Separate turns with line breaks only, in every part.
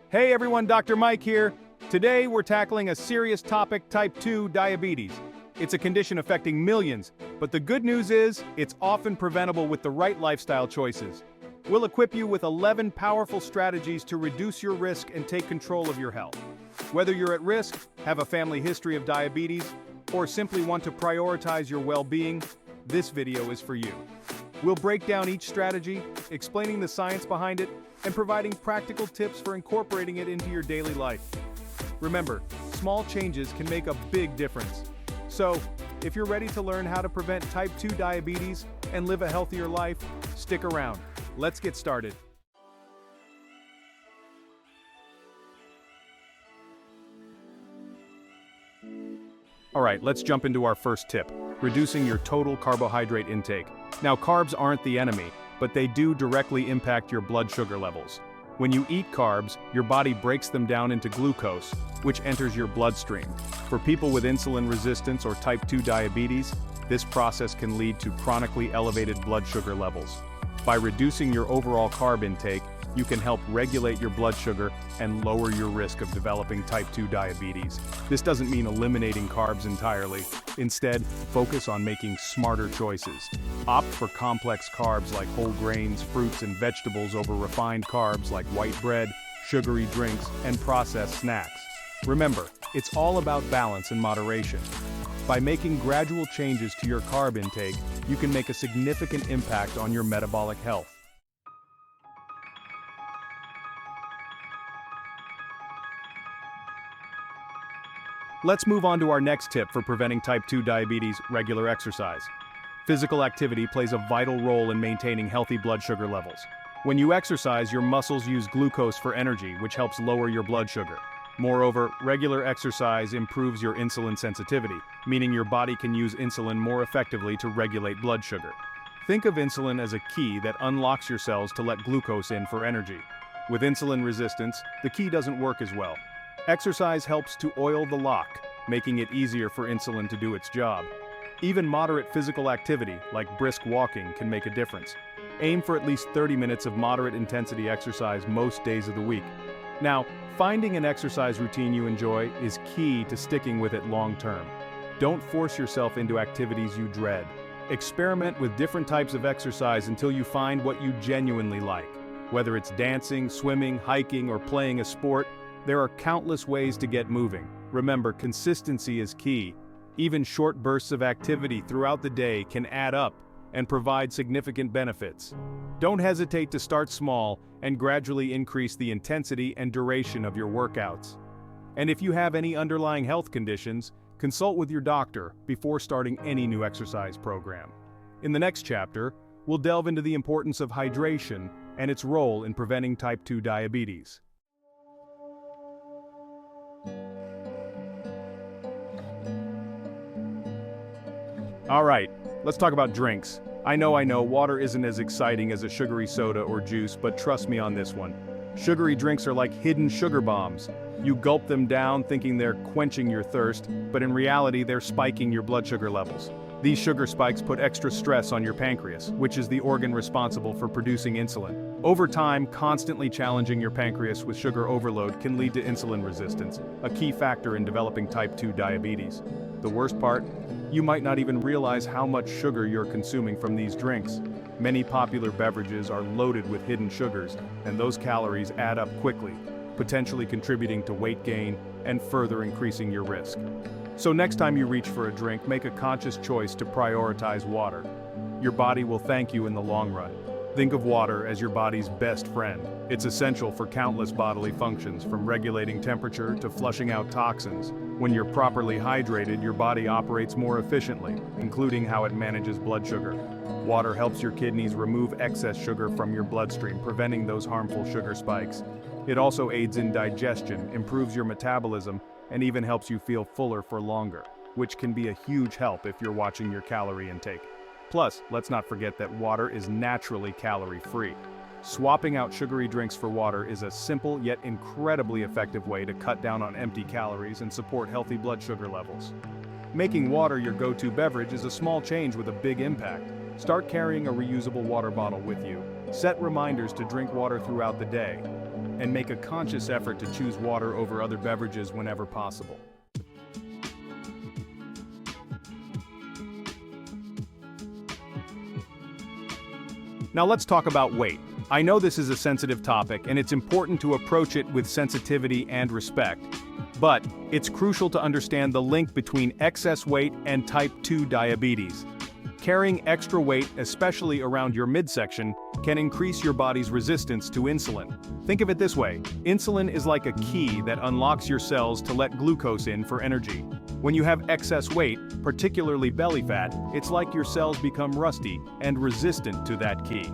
Hey everyone, Dr. Mike here. Today we're tackling a serious topic, type 2 diabetes. It's a condition affecting millions, but the good news is it's often preventable with the right lifestyle choices. We'll equip you with 11 powerful strategies to reduce your risk and take control of your health. Whether you're at risk, have a family history of diabetes, or simply want to prioritize your well-being, this video is for you. We'll break down each strategy, explaining the science behind it, and providing practical tips for incorporating it into your daily life. Remember, small changes can make a big difference. So, if you're ready to learn how to prevent type 2 diabetes and live a healthier life, stick around. Let's get started. Alright, let's jump into our first tip, reducing your total carbohydrate intake. Now, carbs aren't the enemy, but they do directly impact your blood sugar levels. When you eat carbs, your body breaks them down into glucose, which enters your bloodstream. For people with insulin resistance or type 2 diabetes, this process can lead to chronically elevated blood sugar levels. By reducing your overall carb intake, you can help regulate your blood sugar and lower your risk of developing type 2 diabetes. This doesn't mean eliminating carbs entirely. Instead, focus on making smarter choices. Opt for complex carbs like whole grains, fruits, and vegetables over refined carbs like white bread, sugary drinks, and processed snacks. Remember, it's all about balance and moderation. By making gradual changes to your carb intake, you can make a significant impact on your metabolic health. Let's move on to our next tip for preventing type 2 diabetes: regular exercise. Physical activity plays a vital role in maintaining healthy blood sugar levels. When you exercise, your muscles use glucose for energy, which helps lower your blood sugar. Moreover, regular exercise improves your insulin sensitivity, meaning your body can use insulin more effectively to regulate blood sugar. Think of insulin as a key that unlocks your cells to let glucose in for energy. With insulin resistance, the key doesn't work as well. Exercise helps to oil the lock, making it easier for insulin to do its job. Even moderate physical activity, like brisk walking, can make a difference. Aim for at least 30 minutes of moderate intensity exercise most days of the week. Now, finding an exercise routine you enjoy is key to sticking with it long term. Don't force yourself into activities you dread. Experiment with different types of exercise until you find what you genuinely like. Whether it's dancing, swimming, hiking, or playing a sport, there are countless ways to get moving. Remember, consistency is key. Even short bursts of activity throughout the day can add up and provide significant benefits. Don't hesitate to start small and gradually increase the intensity and duration of your workouts. And if you have any underlying health conditions, consult with your doctor before starting any new exercise program. In the next chapter, we'll delve into the importance of hydration and its role in preventing type 2 diabetes. Alright, let's talk about drinks. I know, water isn't as exciting as a sugary soda or juice, but trust me on this one. Sugary drinks are like hidden sugar bombs. You gulp them down thinking they're quenching your thirst, but in reality they're spiking your blood sugar levels. These sugar spikes put extra stress on your pancreas, which is the organ responsible for producing insulin. Over time, constantly challenging your pancreas with sugar overload can lead to insulin resistance, a key factor in developing type 2 diabetes. The worst part? You might not even realize how much sugar you're consuming from these drinks. Many popular beverages are loaded with hidden sugars, and those calories add up quickly, potentially contributing to weight gain and further increasing your risk. So next time you reach for a drink, make a conscious choice to prioritize water. Your body will thank you in the long run. Think of water as your body's best friend. It's essential for countless bodily functions, from regulating temperature to flushing out toxins. When you're properly hydrated, your body operates more efficiently, including how it manages blood sugar. Water helps your kidneys remove excess sugar from your bloodstream, preventing those harmful sugar spikes. It also aids in digestion, improves your metabolism, and even helps you feel fuller for longer, which can be a huge help if you're watching your calorie intake. Plus, let's not forget that water is naturally calorie-free. Swapping out sugary drinks for water is a simple yet incredibly effective way to cut down on empty calories and support healthy blood sugar levels. Making water your go-to beverage is a small change with a big impact. Start carrying a reusable water bottle with you. Set reminders to drink water throughout the day. and make a conscious effort to choose water over other beverages whenever possible. Now let's talk about weight. I know this is a sensitive topic and it's important to approach it with sensitivity and respect. But it's crucial to understand the link between excess weight and type 2 diabetes. Carrying extra weight, especially around your midsection, can increase your body's resistance to insulin. Think of it this way: insulin is like a key that unlocks your cells to let glucose in for energy. When you have excess weight, particularly belly fat, it's like your cells become rusty and resistant to that key.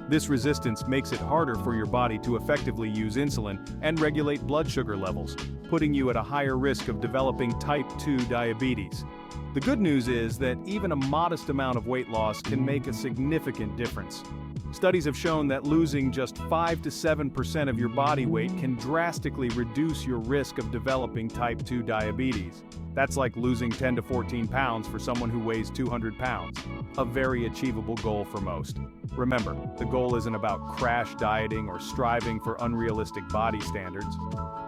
This resistance makes it harder for your body to effectively use insulin and regulate blood sugar levels, putting you at a higher risk of developing type 2 diabetes. The good news is that even a modest amount of weight loss can make a significant difference. Studies have shown that losing just 5 to 7% of your body weight can drastically reduce your risk of developing type 2 diabetes. That's like losing 10 to 14 pounds for someone who weighs 200 pounds. A very achievable goal for most. Remember, the goal isn't about crash dieting or striving for unrealistic body standards.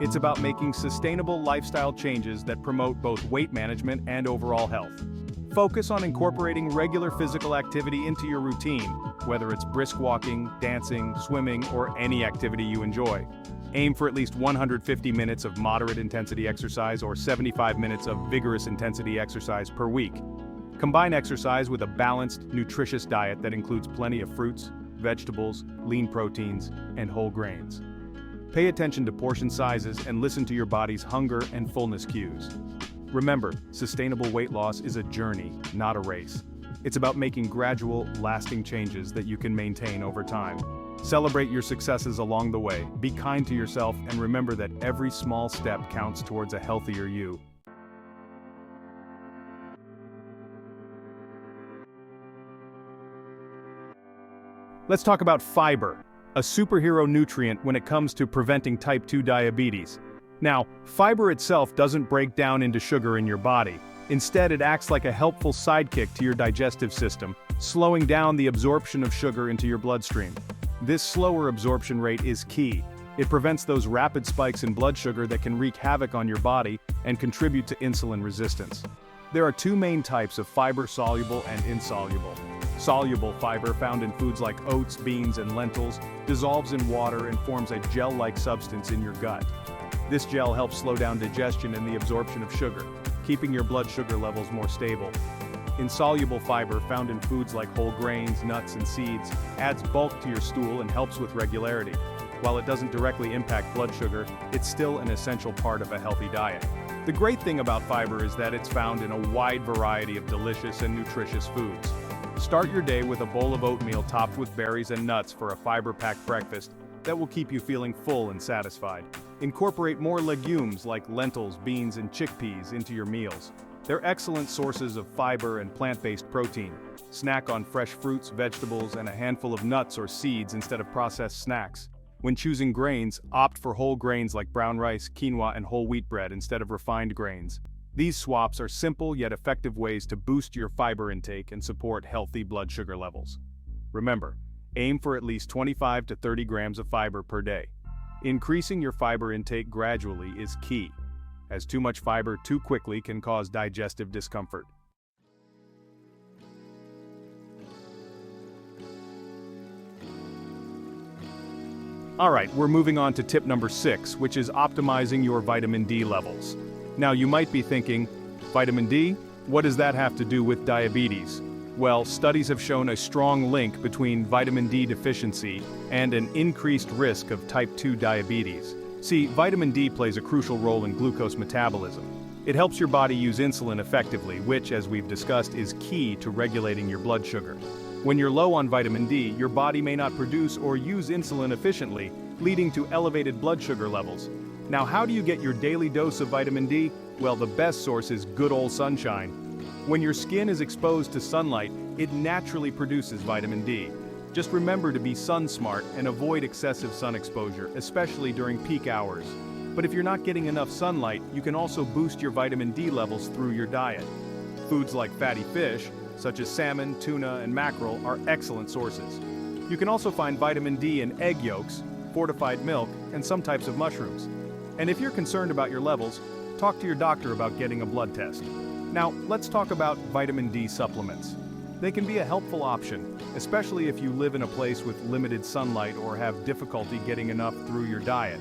It's about making sustainable lifestyle changes that promote both weight management and overall health. Focus on incorporating regular physical activity into your routine, whether it's brisk walking, dancing, swimming, or any activity you enjoy. Aim for at least 150 minutes of moderate intensity exercise or 75 minutes of vigorous intensity exercise per week. Combine exercise with a balanced, nutritious diet that includes plenty of fruits, vegetables, lean proteins, and whole grains. Pay attention to portion sizes and listen to your body's hunger and fullness cues. Remember, sustainable weight loss is a journey, not a race. It's about making gradual, lasting changes that you can maintain over time. Celebrate your successes along the way, be kind to yourself, and remember that every small step counts towards a healthier you. Let's talk about fiber, a superhero nutrient when it comes to preventing type 2 diabetes. Now, fiber itself doesn't break down into sugar in your body. Instead, it acts like a helpful sidekick to your digestive system, slowing down the absorption of sugar into your bloodstream. This slower absorption rate is key. It prevents those rapid spikes in blood sugar that can wreak havoc on your body and contribute to insulin resistance. There are two main types of fiber: soluble and insoluble. Soluble fiber, found in foods like oats, beans, and lentils, dissolves in water and forms a gel-like substance in your gut. This gel helps slow down digestion and the absorption of sugar, keeping your blood sugar levels more stable. Insoluble fiber, found in foods like whole grains, nuts, and seeds, adds bulk to your stool and helps with regularity. While it doesn't directly impact blood sugar, it's still an essential part of a healthy diet. The great thing about fiber is that it's found in a wide variety of delicious and nutritious foods. Start your day with a bowl of oatmeal topped with berries and nuts for a fiber-packed breakfast that will keep you feeling full and satisfied. Incorporate more legumes like lentils, beans, and chickpeas into your meals. They're excellent sources of fiber and plant-based protein. Snack on fresh fruits, vegetables, and a handful of nuts or seeds instead of processed snacks. When choosing grains, opt for whole grains like brown rice, quinoa, and whole wheat bread instead of refined grains. These swaps are simple yet effective ways to boost your fiber intake and support healthy blood sugar levels. Remember, aim for at least 25 to 30 grams of fiber per day. Increasing your fiber intake gradually is key, as too much fiber too quickly can cause digestive discomfort. Alright, we're moving on to tip number 6, which is optimizing your vitamin D levels. Now you might be thinking, vitamin D? What does that have to do with diabetes? Well, studies have shown a strong link between vitamin D deficiency and an increased risk of type 2 diabetes. See, vitamin D plays a crucial role in glucose metabolism. It helps your body use insulin effectively, which, as we've discussed, is key to regulating your blood sugar. When you're low on vitamin D, your body may not produce or use insulin efficiently, leading to elevated blood sugar levels. Now, how do you get your daily dose of vitamin D? Well, the best source is good old sunshine. When your skin is exposed to sunlight, it naturally produces vitamin D. Just remember to be sun smart and avoid excessive sun exposure, especially during peak hours. But if you're not getting enough sunlight, you can also boost your vitamin D levels through your diet. Foods like fatty fish, such as salmon, tuna, and mackerel, are excellent sources. You can also find vitamin D in egg yolks, fortified milk, and some types of mushrooms. And if you're concerned about your levels, talk to your doctor about getting a blood test. Now, let's talk about vitamin D supplements. They can be a helpful option, especially if you live in a place with limited sunlight or have difficulty getting enough through your diet.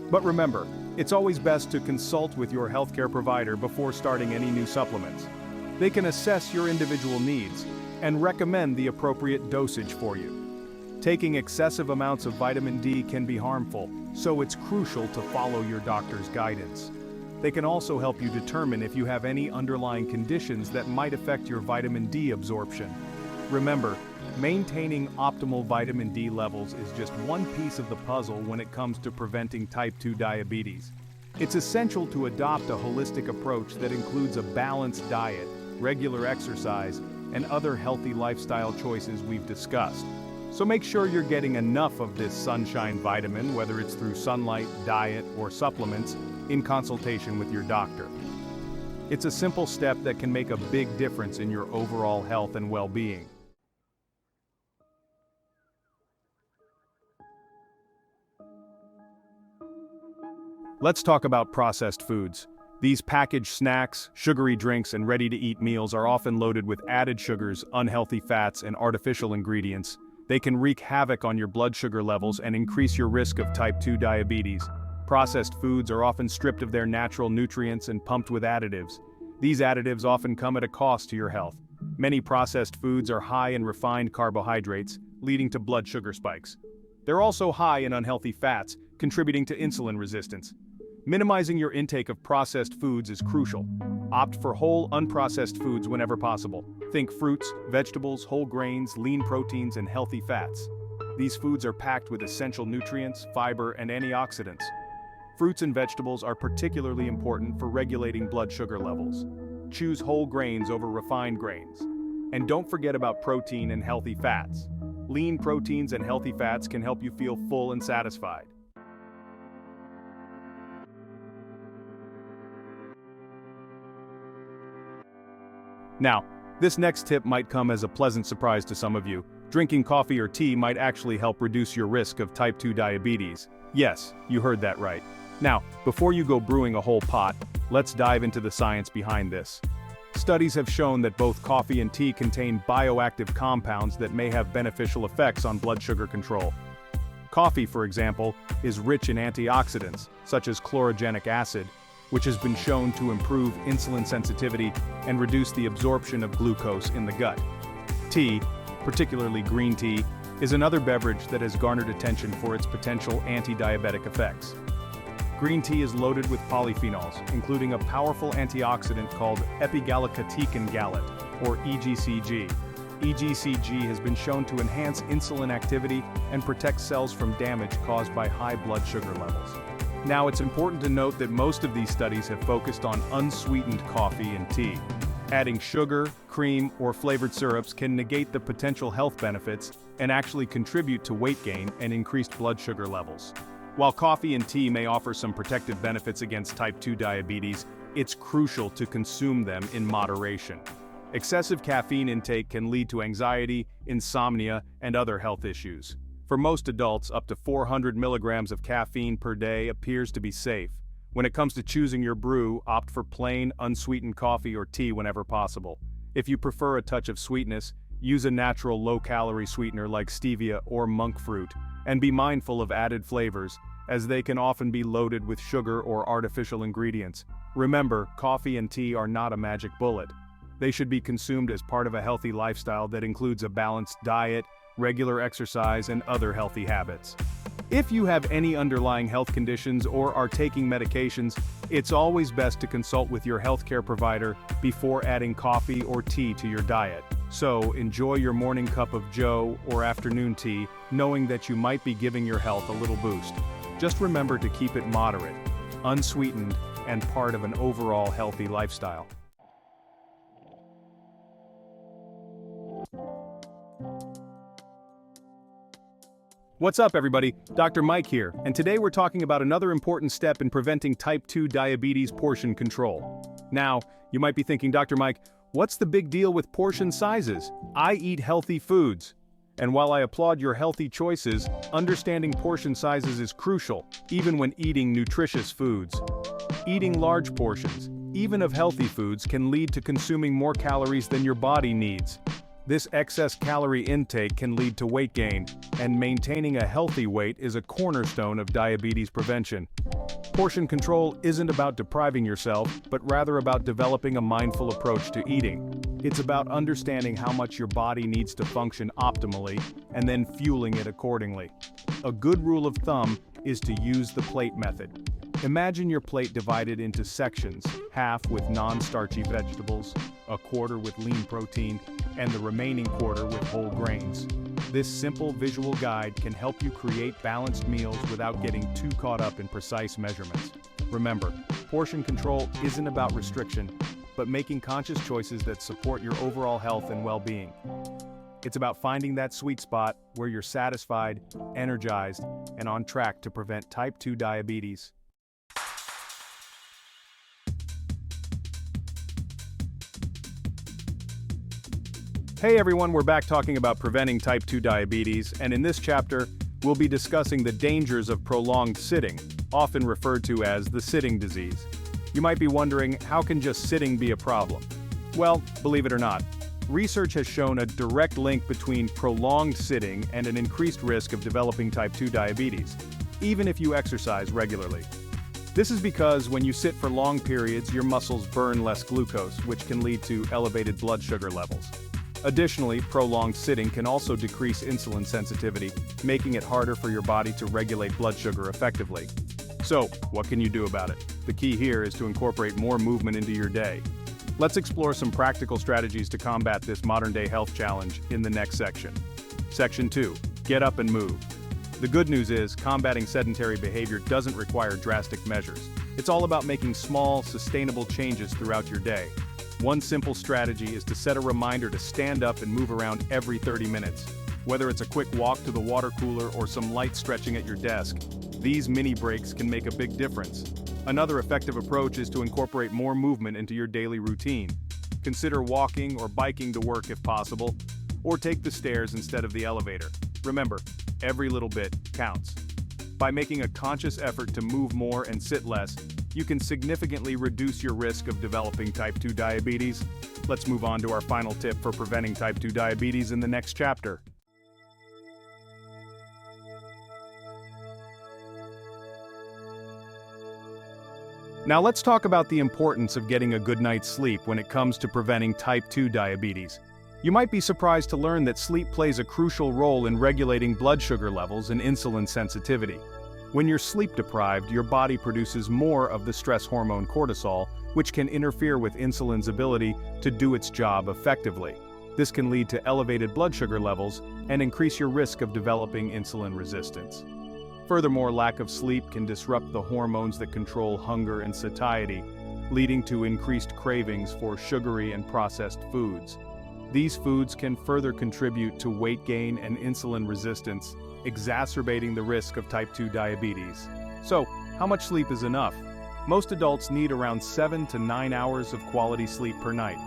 But remember, it's always best to consult with your healthcare provider before starting any new supplements. They can assess your individual needs and recommend the appropriate dosage for you. Taking excessive amounts of vitamin D can be harmful, so it's crucial to follow your doctor's guidance. They can also help you determine if you have any underlying conditions that might affect your vitamin D absorption. Remember, maintaining optimal vitamin D levels is just one piece of the puzzle when it comes to preventing type 2 diabetes. It's essential to adopt a holistic approach that includes a balanced diet, regular exercise, and other healthy lifestyle choices we've discussed. So make sure you're getting enough of this sunshine vitamin, whether it's through sunlight, diet, or supplements, in consultation with your doctor. It's a simple step that can make a big difference in your overall health and well-being. Let's talk about processed foods. These packaged snacks, sugary drinks, and ready-to-eat meals are often loaded with added sugars, unhealthy fats, and artificial ingredients. They can wreak havoc on your blood sugar levels and increase your risk of type 2 diabetes. Processed foods are often stripped of their natural nutrients and pumped with additives. These additives often come at a cost to your health. Many processed foods are high in refined carbohydrates, leading to blood sugar spikes. They're also high in unhealthy fats, contributing to insulin resistance. Minimizing your intake of processed foods is crucial. Opt for whole, unprocessed foods whenever possible. Think fruits, vegetables, whole grains, lean proteins, and healthy fats. These foods are packed with essential nutrients, fiber, and antioxidants. Fruits and vegetables are particularly important for regulating blood sugar levels. Choose whole grains over refined grains. And don't forget about protein and healthy fats. Lean proteins and healthy fats can help you feel full and satisfied. Now, this next tip might come as a pleasant surprise to some of you. Drinking coffee or tea might actually help reduce your risk of type 2 diabetes. Yes, you heard that right. Now, before you go brewing a whole pot, let's dive into the science behind this. Studies have shown that both coffee and tea contain bioactive compounds that may have beneficial effects on blood sugar control. Coffee, for example, is rich in antioxidants, such as chlorogenic acid, which has been shown to improve insulin sensitivity and reduce the absorption of glucose in the gut. Tea, particularly green tea, is another beverage that has garnered attention for its potential anti-diabetic effects. Green tea is loaded with polyphenols, including a powerful antioxidant called epigallocatechin gallate, or EGCG. EGCG has been shown to enhance insulin activity and protect cells from damage caused by high blood sugar levels. Now, it's important to note that most of these studies have focused on unsweetened coffee and tea. Adding sugar, cream, or flavored syrups can negate the potential health benefits and actually contribute to weight gain and increased blood sugar levels. While coffee and tea may offer some protective benefits against type 2 diabetes, it's crucial to consume them in moderation. Excessive caffeine intake can lead to anxiety, insomnia, and other health issues. For most adults, up to 400 milligrams of caffeine per day appears to be safe. When it comes to choosing your brew, opt for plain, unsweetened coffee or tea whenever possible. If you prefer a touch of sweetness, use a natural low-calorie sweetener like stevia or monk fruit, and be mindful of added flavors, as they can often be loaded with sugar or artificial ingredients. Remember, coffee and tea are not a magic bullet. They should be consumed as part of a healthy lifestyle that includes a balanced diet, regular exercise, and other healthy habits. If you have any underlying health conditions or are taking medications, it's always best to consult with your healthcare provider before adding coffee or tea to your diet. So, enjoy your morning cup of joe or afternoon tea, knowing that you might be giving your health a little boost. Just remember to keep it moderate, unsweetened, and part of an overall healthy lifestyle. What's up, everybody? Dr. Mike here, and today we're talking about another important step in preventing type 2 diabetes: portion control. Now, you might be thinking, Dr. Mike, what's the big deal with portion sizes? I eat healthy foods. And while I applaud your healthy choices, understanding portion sizes is crucial, even when eating nutritious foods. Eating large portions, even of healthy foods, can lead to consuming more calories than your body needs. This excess calorie intake can lead to weight gain, and maintaining a healthy weight is a cornerstone of diabetes prevention. Portion control isn't about depriving yourself, but rather about developing a mindful approach to eating. It's about understanding how much your body needs to function optimally, and then fueling it accordingly. A good rule of thumb is to use the plate method. Imagine your plate divided into sections, half with non-starchy vegetables, a quarter with lean protein, and the remaining quarter with whole grains. This simple visual guide can help you create balanced meals without getting too caught up in precise measurements. Remember, portion control isn't about restriction, but making conscious choices that support your overall health and well-being. It's about finding that sweet spot where you're satisfied, energized, and on track to prevent type 2 diabetes. Hey everyone, we're back talking about preventing type 2 diabetes, and in this chapter, we'll be discussing the dangers of prolonged sitting, often referred to as the sitting disease. You might be wondering, how can just sitting be a problem? Well, believe it or not, research has shown a direct link between prolonged sitting and an increased risk of developing type 2 diabetes, even if you exercise regularly. This is because when you sit for long periods, your muscles burn less glucose, which can lead to elevated blood sugar levels. Additionally, prolonged sitting can also decrease insulin sensitivity, making it harder for your body to regulate blood sugar effectively. So, what can you do about it? The key here is to incorporate more movement into your day. Let's explore some practical strategies to combat this modern-day health challenge in the next section. Section 2. Get up and move. The good news is, combating sedentary behavior doesn't require drastic measures. It's all about making small, sustainable changes throughout your day. One simple strategy is to set a reminder to stand up and move around every 30 minutes. Whether it's a quick walk to the water cooler or some light stretching at your desk, these mini breaks can make a big difference. Another effective approach is to incorporate more movement into your daily routine. Consider walking or biking to work if possible, or take the stairs instead of the elevator. Remember, every little bit counts. By making a conscious effort to move more and sit less, you can significantly reduce your risk of developing type 2 diabetes. Let's move on to our final tip for preventing type 2 diabetes in the next chapter. Now let's talk about the importance of getting a good night's sleep when it comes to preventing type 2 diabetes. You might be surprised to learn that sleep plays a crucial role in regulating blood sugar levels and insulin sensitivity. When you're sleep deprived, your body produces more of the stress hormone cortisol, which can interfere with insulin's ability to do its job effectively. This can lead to elevated blood sugar levels and increase your risk of developing insulin resistance. Furthermore, lack of sleep can disrupt the hormones that control hunger and satiety, leading to increased cravings for sugary and processed foods. These foods can further contribute to weight gain and insulin resistance, exacerbating the risk of type 2 diabetes. So, how much sleep is enough? Most adults need around 7 to 9 hours of quality sleep per night.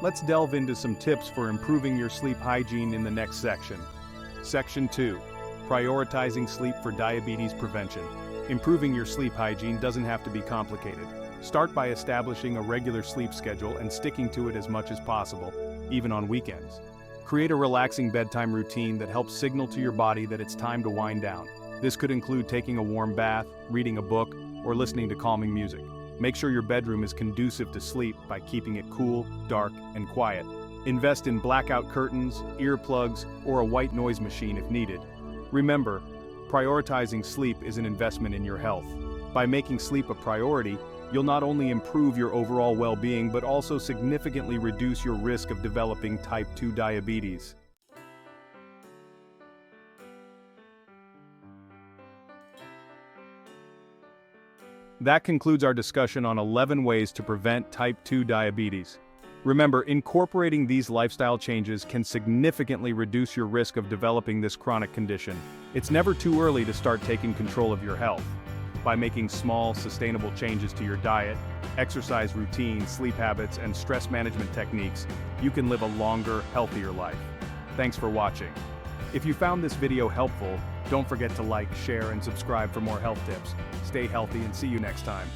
Let's delve into some tips for improving your sleep hygiene in the next section. Section 2. Prioritizing sleep for diabetes prevention. Improving your sleep hygiene doesn't have to be complicated. Start by establishing a regular sleep schedule and sticking to it as much as possible, even on weekends. Create a relaxing bedtime routine that helps signal to your body that it's time to wind down. This could include taking a warm bath, reading a book, or listening to calming music. Make sure your bedroom is conducive to sleep by keeping it cool, dark, and quiet. Invest in blackout curtains, earplugs, or a white noise machine if needed. Remember, prioritizing sleep is an investment in your health. By making sleep a priority, you'll not only improve your overall well-being, but also significantly reduce your risk of developing type 2 diabetes. That concludes our discussion on 11 ways to prevent type 2 diabetes. Remember, incorporating these lifestyle changes can significantly reduce your risk of developing this chronic condition. It's never too early to start taking control of your health. By making small, sustainable changes to your diet, exercise routine, sleep habits, and stress management techniques, you can live a longer, healthier life. Thanks for watching. If you found this video helpful, don't forget to like, share, and subscribe for more health tips. Stay healthy and see you next time.